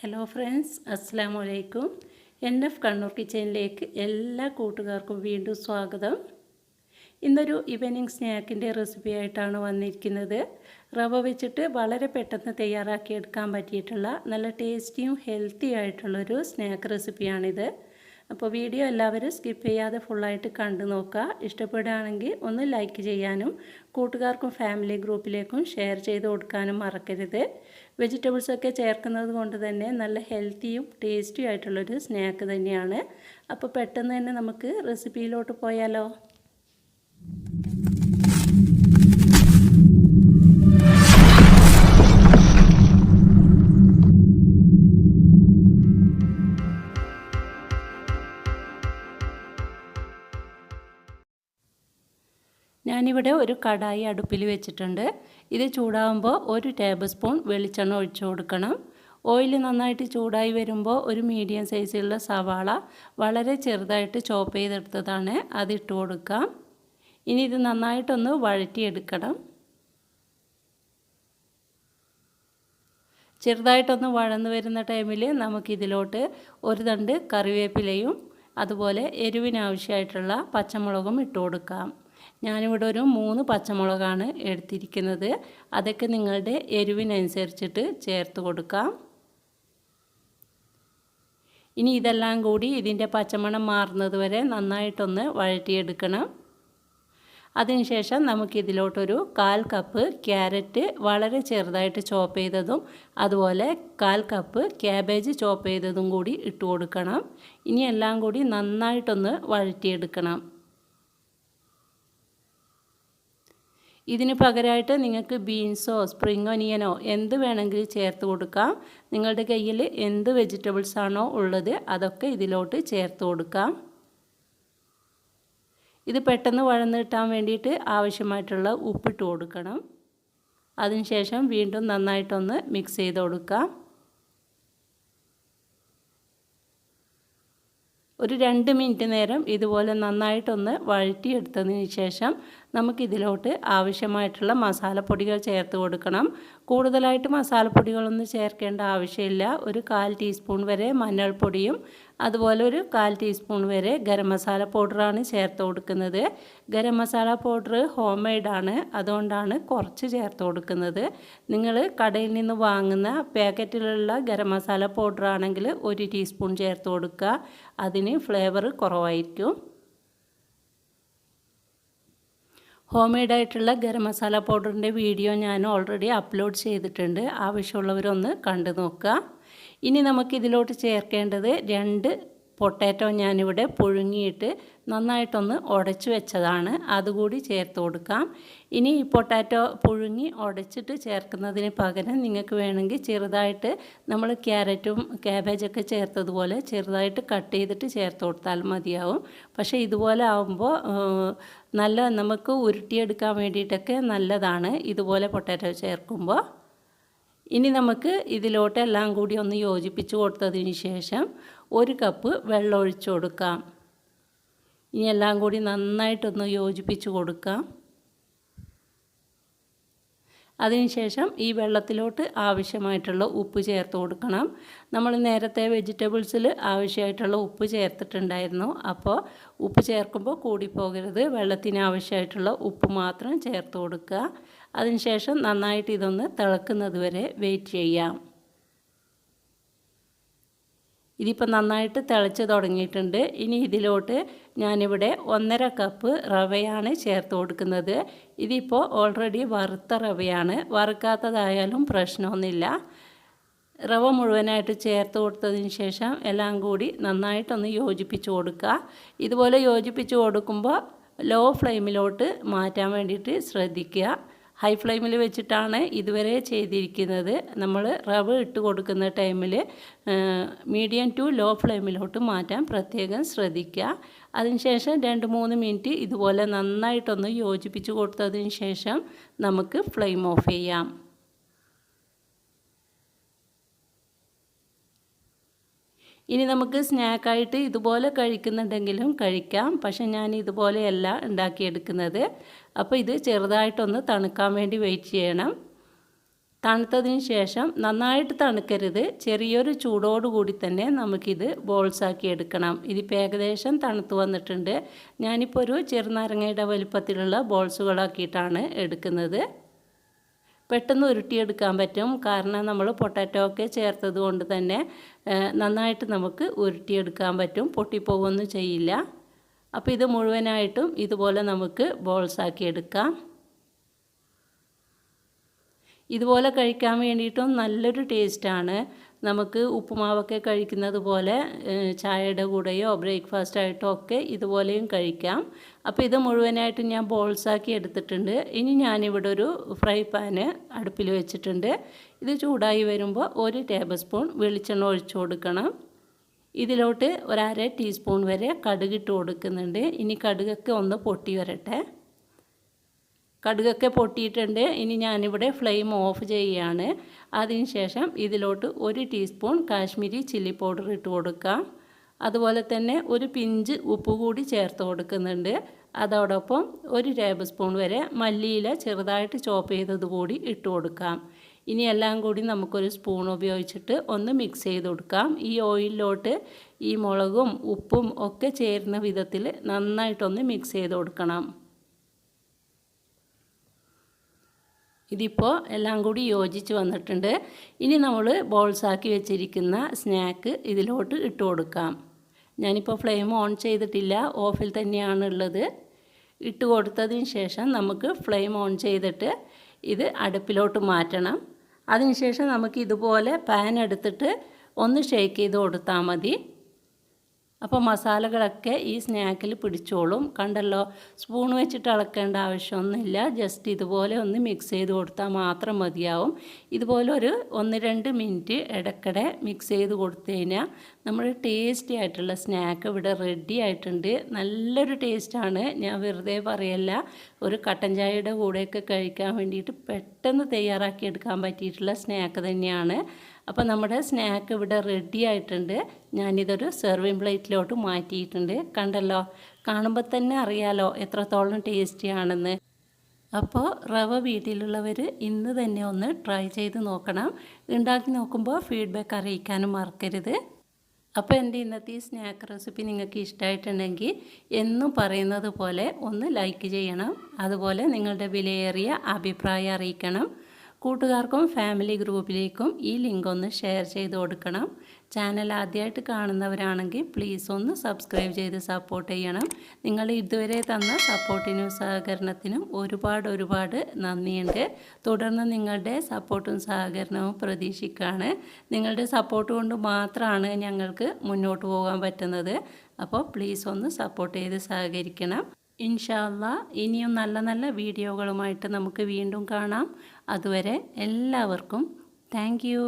Hello friends, അസ്സലാമു അലൈക്കും. കണ്ണൂർ കിച്ചണിലേക്ക് എല്ലാ കൂട്ടുകാർക്കും വീണ്ടും സ്വാഗതം. ഇന്നൊരു ഈവനിങ് സ്നാക്കിൻ്റെ റെസിപ്പി ആയിട്ടാണ് വന്നിരിക്കുന്നത്. റവ വെച്ചിട്ട് വളരെ പെട്ടെന്ന് തയ്യാറാക്കിയെടുക്കാൻ പറ്റിയിട്ടുള്ള നല്ല ടേസ്റ്റിയും ഹെൽത്തി ആയിട്ടുള്ളൊരു സ്നാക്ക് റെസിപ്പിയാണിത്. അപ്പോൾ വീഡിയോ എല്ലാവരും സ്കിപ്പ് ചെയ്യാതെ ഫുള്ളായിട്ട് കണ്ടു നോക്കുക. ഇഷ്ടപ്പെടുകയാണെങ്കിൽ ഒന്ന് ലൈക്ക് ചെയ്യാനും കൂട്ടുകാർക്കും ഫാമിലി ഗ്രൂപ്പിലേക്കും ഷെയർ ചെയ്ത് കൊടുക്കാനും മറക്കരുത്. വെജിറ്റബിൾസൊക്കെ ചേർക്കുന്നത് കൊണ്ട് തന്നെ നല്ല ഹെൽത്തിയും ടേസ്റ്റിയും ആയിട്ടുള്ളൊരു സ്നാക്ക് തന്നെയാണ്. അപ്പോൾ പെട്ടെന്ന് തന്നെ നമുക്ക് റെസിപ്പിയിലോട്ട് പോയാലോ. ഞാനിവിടെ ഒരു കടായി അടുപ്പിൽ വെച്ചിട്ടുണ്ട്. ഇത് ചൂടാകുമ്പോൾ 1 ടേബിൾ സ്പൂൺ വെളിച്ചെണ്ണ ഒഴിച്ചു കൊടുക്കണം. ഓയിൽ നന്നായിട്ട് ചൂടായി വരുമ്പോൾ ഒരു മീഡിയം സൈസിലുള്ള സവാള വളരെ ചെറുതായിട്ട് ചോപ്പ് ചെയ്തെടുത്തതാണ്, അതിട്ട് കൊടുക്കാം. ഇനി ഇത് നന്നായിട്ടൊന്ന് വഴറ്റിയെടുക്കണം. ചെറുതായിട്ടൊന്ന് വഴന്നു വരുന്ന ടൈമിൽ നമുക്കിതിലോട്ട് ഒരു തണ്ട് കറിവേപ്പിലയും അതുപോലെ എരിവിനാവശ്യമായിട്ടുള്ള പച്ചമുളകും ഇട്ട് കൊടുക്കാം. ഞാനിവിടെ ഒരു 3 പച്ചമുളകാണ് എടുത്തിരിക്കുന്നത്. അതൊക്കെ നിങ്ങളുടെ എരിവിനനുസരിച്ചിട്ട് ചേർത്ത് കൊടുക്കാം. ഇനി ഇതെല്ലാം കൂടി ഇതിൻ്റെ പച്ചമണം മാറുന്നത് വരെ നന്നായിട്ടൊന്ന് വഴറ്റിയെടുക്കണം. അതിനുശേഷം നമുക്കിതിലോട്ടൊരു 1/4 കപ്പ് ക്യാരറ്റ് വളരെ ചെറുതായിട്ട് ചോപ്പ് ചെയ്തതും അതുപോലെ 1/4 കപ്പ് ക്യാബേജ് ചോപ്പ് ചെയ്തതും കൂടി ഇട്ട് കൊടുക്കണം. ഇനി എല്ലാം കൂടി നന്നായിട്ടൊന്ന് വഴറ്റിയെടുക്കണം. ഇതിന് പകരമായിട്ട് നിങ്ങൾക്ക് ബീൻസോ സ്പ്രിംഗ് ഒനിയനോ എന്ത് വേണമെങ്കിലും ചേർത്ത് കൊടുക്കാം. നിങ്ങളുടെ കയ്യിൽ എന്ത് വെജിറ്റബിൾസ് ആണോ ഉള്ളത് അതൊക്കെ ഇതിലോട്ട് ചേർത്ത് കൊടുക്കാം. ഇത് പെട്ടെന്ന് വഴന്ന് കിട്ടാൻ വേണ്ടിയിട്ട് ആവശ്യമായിട്ടുള്ള ഉപ്പിട്ട് കൊടുക്കണം. അതിനുശേഷം വീണ്ടും നന്നായിട്ടൊന്ന് മിക്സ് ചെയ്ത് കൊടുക്കാം. ഒരു 2 മിനിറ്റ് നേരം ഇതുപോലെ നന്നായിട്ടൊന്ന് വഴറ്റിയെടുത്തതിന് ശേഷം നമുക്കിതിലോട്ട് ആവശ്യമായിട്ടുള്ള മസാലപ്പൊടികൾ ചേർത്ത് കൊടുക്കണം. കൂടുതലായിട്ട് മസാലപ്പൊടികളൊന്നും ചേർക്കേണ്ട ആവശ്യമില്ല. ഒരു 1/4 ടീസ്പൂൺ വരെ മഞ്ഞൾപ്പൊടിയും അതുപോലെ ഒരു 1/4 ടീസ്പൂൺ വരെ ഗരം മസാല പൗഡറാണ് ചേർത്ത് കൊടുക്കുന്നത്. ഗരം മസാല പൗഡർ ഹോം മെയ്ഡാണ്, അതുകൊണ്ടാണ് കുറച്ച് ചേർത്ത് കൊടുക്കുന്നത്. നിങ്ങൾ കടയിൽ നിന്ന് വാങ്ങുന്ന പാക്കറ്റിലുള്ള ഗരം മസാല പൗഡറാണെങ്കിൽ 1 ടീസ്പൂൺ ചേർത്ത് കൊടുക്കുക. അതിന് ഫ്ലേവർ കുറവായിരിക്കും. ഹോം മെയ്ഡായിട്ടുള്ള ഗരം മസാല പൗഡറിൻ്റെ വീഡിയോ ഞാൻ ഓൾറെഡി അപ്ലോഡ് ചെയ്തിട്ടുണ്ട്. ആവശ്യമുള്ളവരൊന്ന് കണ്ടു നോക്കുക. ഇനി നമുക്കിതിലോട്ട് ചേർക്കേണ്ടത് 2 പൊട്ടാറ്റോ ഞാനിവിടെ പുഴുങ്ങിയിട്ട് നന്നായിട്ടൊന്ന് ഉടച്ച് വെച്ചതാണ്, അതുകൂടി ചേർത്ത് കൊടുക്കാം. ഇനി ഈ പൊട്ടാറ്റോ പുഴുങ്ങി ഉടച്ചിട്ട് ചേർക്കുന്നതിന് പകരം നിങ്ങൾക്ക് വേണമെങ്കിൽ ചെറുതായിട്ട് നമ്മൾ ക്യാരറ്റും ക്യാബേജൊക്കെ ചേർത്തതുപോലെ ചെറുതായിട്ട് കട്ട് ചെയ്തിട്ട് ചേർത്ത് കൊടുത്താൽ മതിയാവും. പക്ഷേ ഇതുപോലെ ആകുമ്പോൾ നല്ല നമുക്ക് ഉരുട്ടിയെടുക്കാൻ വേണ്ടിയിട്ടൊക്കെ നല്ലതാണ് ഇതുപോലെ പൊട്ടാറ്റോ ചേർക്കുമ്പോൾ. ഇനി നമുക്ക് ഇതിലോട്ട് എല്ലാം കൂടി ഒന്ന് യോജിപ്പിച്ച് കൊടുത്തതിന് ശേഷം 1 കപ്പ് വെള്ളം ഒഴിച്ച് കൊടുക്കാം. ഇനി എല്ലാം കൂടി നന്നായിട്ടൊന്ന് യോജിപ്പിച്ച് കൊടുക്കാം. അതിനുശേഷം ഈ വെള്ളത്തിലോട്ട് ആവശ്യമായിട്ടുള്ള ഉപ്പ് ചേർത്ത് കൊടുക്കണം. നമ്മൾ നേരത്തെ വെജിറ്റബിൾസിൽ ആവശ്യമായിട്ടുള്ള ഉപ്പ് ചേർത്തിട്ടുണ്ടായിരുന്നു. അപ്പോൾ ഉപ്പ് ചേർക്കുമ്പോൾ കൂടിപ്പോകരുത്. വെള്ളത്തിന് ആവശ്യമായിട്ടുള്ള ഉപ്പ് മാത്രം ചേർത്ത് കൊടുക്കുക. അതിനുശേഷം നന്നായിട്ട് ഇതൊന്ന് തിളക്കുന്നത് വരെ വെയിറ്റ് ചെയ്യാം. ഇതിപ്പോൾ നന്നായിട്ട് തിളച്ച് തുടങ്ങിയിട്ടുണ്ട്. ഇനി ഇതിലോട്ട് ഞാനിവിടെ 1/2 കപ്പ് റവയാണ് ചേർത്ത് കൊടുക്കുന്നത്. ഇതിപ്പോൾ ഓൾറെഡി വറുത്ത റവയാണ്, വറുക്കാത്തതായാലും പ്രശ്നമൊന്നുമില്ല. റവ മുഴുവനായിട്ട് ചേർത്ത് കൊടുത്തതിന് ശേഷം എല്ലാം കൂടി നന്നായിട്ടൊന്ന് യോജിപ്പിച്ച് കൊടുക്കുക. ഇതുപോലെ യോജിപ്പിച്ച് കൊടുക്കുമ്പോൾ ലോ ഫ്ലെയിമിലോട്ട് മാറ്റാൻ വേണ്ടിയിട്ട് ശ്രദ്ധിക്കുക. ഹൈ ഫ്ലെയിമിൽ വെച്ചിട്ടാണ് ഇതുവരെ ചെയ്തിരിക്കുന്നത്. നമ്മൾ റവ ഇട്ട് കൊടുക്കുന്ന ടൈമിൽ മീഡിയം ടു ലോ ഫ്ലെയിമിലോട്ട് മാറ്റാൻ പ്രത്യേകം ശ്രദ്ധിക്കുക. അതിനുശേഷം 2-3 മിനിറ്റ് ഇതുപോലെ നന്നായിട്ടൊന്ന് യോജിപ്പിച്ച് കൊടുത്തതിന് ശേഷം നമുക്ക് ഫ്ലെയിം ഓഫ് ചെയ്യാം. ഇനി നമുക്ക് സ്നാക്കായിട്ട് ഇതുപോലെ കഴിക്കുന്നുണ്ടെങ്കിലും കഴിക്കാം. പക്ഷെ ഞാൻ ഇതുപോലെയല്ല ഉണ്ടാക്കിയെടുക്കുന്നത്. അപ്പോൾ ഇത് ചെറുതായിട്ടൊന്ന് തണുക്കാൻ വേണ്ടി വെയിറ്റ് ചെയ്യണം. തണുത്തതിന് ശേഷം നന്നായിട്ട് തണുക്കരുത്, ചെറിയൊരു ചൂടോടുകൂടി തന്നെ നമുക്കിത് ബോൾസാക്കി എടുക്കണം. ഇതിപ്പോൾ ഏകദേശം തണുത്ത് വന്നിട്ടുണ്ട്. ഞാനിപ്പോൾ ഒരു ചെറുനാരങ്ങയുടെ വലുപ്പത്തിലുള്ള ബോൾസുകളാക്കിയിട്ടാണ് എടുക്കുന്നത്. പെട്ടെന്ന് ഉരുട്ടിയെടുക്കാൻ പറ്റും, കാരണം നമ്മൾ പൊട്ടാറ്റോ ഒക്കെ ചേർത്തത് കൊണ്ട് തന്നെ നന്നായിട്ട് നമുക്ക് ഉരുട്ടിയെടുക്കാൻ പറ്റും, പൊട്ടിപ്പോവുകയൊന്നും ചെയ്യില്ല. അപ്പോൾ ഇത് മുഴുവനായിട്ടും ഇതുപോലെ നമുക്ക് ബോൾസാക്കി എടുക്കാം. ഇതുപോലെ കഴിക്കാൻ വേണ്ടിയിട്ടും നല്ലൊരു ടേസ്റ്റാണ്. നമുക്ക് ഉപ്പുമാവൊക്കെ കഴിക്കുന്നത് പോലെ ചായയുടെ കൂടെയോ ബ്രേക്ക്ഫാസ്റ്റായിട്ടോ ഒക്കെ ഇതുപോലെയും കഴിക്കാം. അപ്പോൾ ഇത് മുഴുവനായിട്ട് ഞാൻ ബോൾസാക്കി എടുത്തിട്ടുണ്ട്. ഇനി ഞാനിവിടെ ഒരു ഫ്രൈ പാന് അടുപ്പിൽ വെച്ചിട്ടുണ്ട്. ഇത് ചൂടായി വരുമ്പോൾ 1 ടേബിൾ സ്പൂൺ വെളിച്ചെണ്ണ ഒഴിച്ചു കൊടുക്കണം. ഇതിലോട്ട് 1/2 ടീസ്പൂൺ വരെ കടുകിട്ട് കൊടുക്കുന്നുണ്ട്. ഇനി കടുകൊക്കെ ഒന്ന് പൊട്ടി വരട്ടെ. കടുകൊക്കെ പൊട്ടിയിട്ടുണ്ട്. ഇനി ഞാനിവിടെ ഫ്ലെയിം ഓഫ് ചെയ്യുകയാണ്. അതിനുശേഷം ഇതിലോട്ട് 1 ടീസ്പൂൺ കാശ്മീരി ചില്ലി പൗഡർ ഇട്ട് കൊടുക്കാം. അതുപോലെ തന്നെ ഒരു പിഞ്ച് ഉപ്പ് കൂടി ചേർത്ത് കൊടുക്കുന്നുണ്ട്. അതോടൊപ്പം 1 ടേബിൾ സ്പൂൺ വരെ മല്ലിയില ചെറുതായിട്ട് ചോപ്പ് ചെയ്തത് കൂടി ഇട്ട് കൊടുക്കാം. ഇനി എല്ലാം കൂടി നമുക്കൊരു സ്പൂൺ ഉപയോഗിച്ചിട്ട് ഒന്ന് മിക്സ് ചെയ്ത് കൊടുക്കാം. ഈ ഓയിലിലോട്ട് ഈ മുളകും ഉപ്പും ഒക്കെ ചേരുന്ന വിധത്തിൽ നന്നായിട്ടൊന്ന് മിക്സ് ചെയ്ത് കൊടുക്കണം. ഇതിപ്പോൾ എല്ലാം കൂടി യോജിച്ച് വന്നിട്ടുണ്ട്. ഇനി നമ്മൾ ബോൾസാക്കി വെച്ചിരിക്കുന്ന സ്നാക്ക് ഇതിലോട്ട് ഇട്ട് കൊടുക്കാം. ഞാനിപ്പോൾ ഫ്ലെയിം ഓൺ ചെയ്തിട്ടില്ല, ഓഫിൽ തന്നെയാണ് ഉള്ളത്. ഇട്ട് കൊടുത്തതിന് ശേഷം നമുക്ക് ഫ്ലെയിം ഓൺ ചെയ്തിട്ട് ഇത് അടുപ്പിലോട്ട് മാറ്റണം. അതിനുശേഷം നമുക്ക് ഇതുപോലെ പാൻ എടുത്തിട്ട് ഒന്ന് ഷേക്ക് ചെയ്ത് കൊടുത്താൽ മതി. അപ്പോൾ മസാലകളൊക്കെ ഈ സ്നാക്കിൽ പിടിച്ചോളും. കണ്ടല്ലോ, സ്പൂൺ വെച്ചിട്ട് ഇളക്കേണ്ട ആവശ്യമൊന്നുമില്ല. ജസ്റ്റ് ഇതുപോലെ ഒന്ന് മിക്സ് ചെയ്ത് കൊടുത്താൽ മാത്രം മതിയാവും. ഇതുപോലെ ഒരു 1-2 മിനിറ്റ് ഇടയ്ക്കിടെ മിക്സ് ചെയ്ത് കൊടുത്തു കഴിഞ്ഞാൽ നമ്മുടെ ടേസ്റ്റി ആയിട്ടുള്ള സ്നാക്ക് ഇവിടെ റെഡി ആയിട്ടുണ്ട്. നല്ലൊരു ടേസ്റ്റാണ്, ഞാൻ വെറുതെ പറയല്ല. ഒരു കട്ടൻ ചായയുടെ കൂടെയൊക്കെ കഴിക്കാൻ വേണ്ടിയിട്ട് പെട്ടെന്ന് തയ്യാറാക്കിയെടുക്കാൻ പറ്റിയിട്ടുള്ള സ്നാക്ക് തന്നെയാണ്. അപ്പോൾ നമ്മുടെ സ്നാക്ക് ഇവിടെ റെഡി ആയിട്ടുണ്ട്. ഞാനിതൊരു സെർവിങ് പ്ലേറ്റിലോട്ട് മാറ്റിയിട്ടുണ്ട്. കണ്ടല്ലോ, കാണുമ്പോൾ തന്നെ അറിയാലോ എത്രത്തോളം ടേസ്റ്റിയാണെന്ന്. അപ്പോൾ റവ വീട്ടിലുള്ളവർ ഇന്ന് തന്നെ ഒന്ന് ട്രൈ ചെയ്ത് നോക്കണം. ഉണ്ടാക്കി നോക്കുമ്പോൾ ഫീഡ്ബാക്ക് അറിയിക്കാനും മറക്കരുത്. അപ്പോൾ എൻ്റെ ഇന്നത്തെ ഈ സ്നാക്ക് റെസിപ്പി നിങ്ങൾക്ക് ഇഷ്ടമായിട്ടുണ്ടെങ്കിൽ എന്നും പറയുന്നത് പോലെ ഒന്ന് ലൈക്ക് ചെയ്യണം. അതുപോലെ നിങ്ങളുടെ വിലയേറിയ അഭിപ്രായം അറിയിക്കണം. കൂട്ടുകാർക്കും ഫാമിലി ഗ്രൂപ്പിലേക്കും ഈ ലിങ്ക് ഒന്ന് ഷെയർ ചെയ്ത് കൊടുക്കണം. ചാനൽ ആദ്യമായിട്ട് കാണുന്നവരാണെങ്കിൽ പ്ലീസ് ഒന്ന് സബ്സ്ക്രൈബ് ചെയ്ത് സപ്പോർട്ട് ചെയ്യണം. നിങ്ങൾ ഇതുവരെ തന്ന സപ്പോർട്ടിനും സഹകരണത്തിനും ഒരുപാട് നന്ദിയുണ്ട്. തുടർന്ന് നിങ്ങളുടെ സപ്പോർട്ടും സഹകരണവും പ്രതീക്ഷിക്കുകയാണ്. നിങ്ങളുടെ സപ്പോർട്ട് കൊണ്ട് മാത്രമാണ് ഞങ്ങൾക്ക് മുന്നോട്ട് പോകാൻ പറ്റുന്നത്. അപ്പോൾ പ്ലീസ് ഒന്ന് സപ്പോർട്ട് ചെയ്ത് സഹകരിക്കണം. ഇൻഷാ അല്ലാഹ് ഇനിയും നല്ല വീഡിയോകളുമായിട്ട് നമുക്ക് വീണ്ടും കാണാം. അതുവരെ എല്ലാവർക്കും താങ്ക് യു.